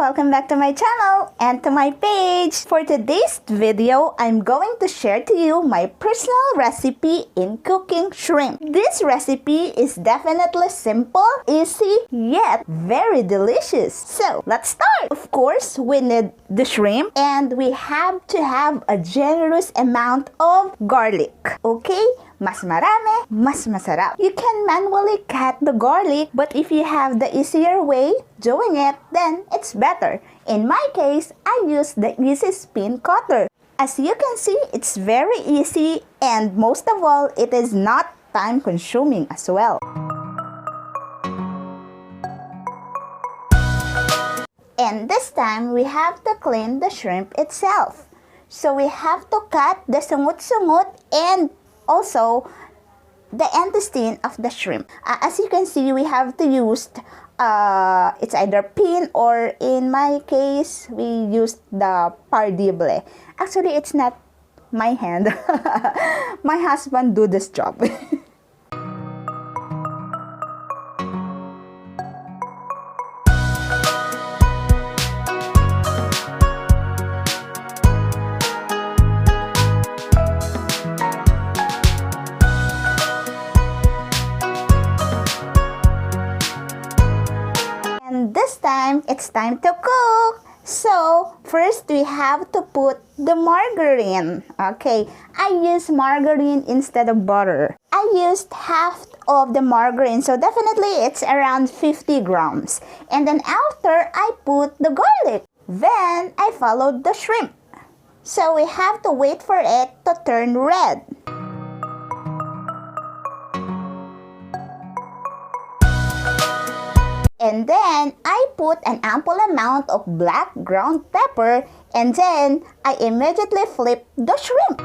welcome back to my channel and to my page. For today's video, I'm going to share to you my personal recipe in cooking shrimp. This recipe is definitely simple, easy, yet very delicious. So, let's start. Of course, we need the shrimp and we have to have a generous amount of garlic. Okay? Mas marami, mas masarap. You can manually cut the garlic, but if you have the easier way doing it, then it's better. In my case, I use the Easy Spin Cutter. As you can see, it's very easy and most of all, it is not time consuming as well. And this time, we have to clean the shrimp itself. So we have to cut the sungut-sungut and also the intestine of the shrimp. As you can see, we have to use it's either pin or in my case we used the pardible. Actually, it's not my hand. My husband do this job. This time, it's time to cook. So, first we have to put the margarine. Okay, I use margarine instead of butter. I used half of the margarine, so definitely it's around 50 grams. And then after, I put the garlic. Then, I followed the shrimp. So, we have to wait for it to turn red. And then, I put an ample amount of black ground pepper and then, I immediately flip the shrimp.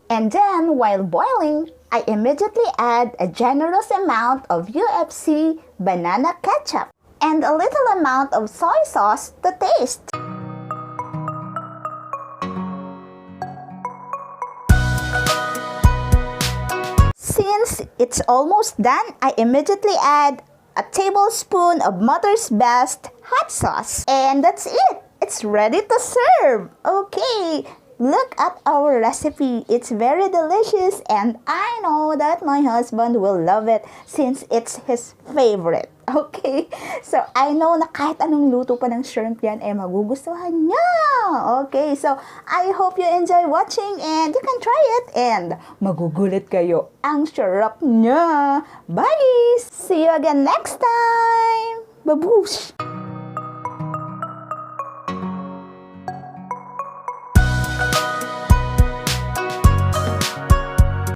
And then, while boiling, I immediately add a generous amount of UFC banana ketchup and a little amount of soy sauce to taste. Since it's almost done, I immediately add a tablespoon of Mother's Best hot sauce. And that's it! It's ready to serve! Okay, look at our recipe. It's very delicious and I know that my husband will love it since it's his favorite. Okay, so I know na kahit anong luto pa ng shrimp yan, magugustuhan niya. Okay, so I hope you enjoy watching and you can try it and magugulat kayo. Ang sarap niya. Bye! See you again next time! Babush!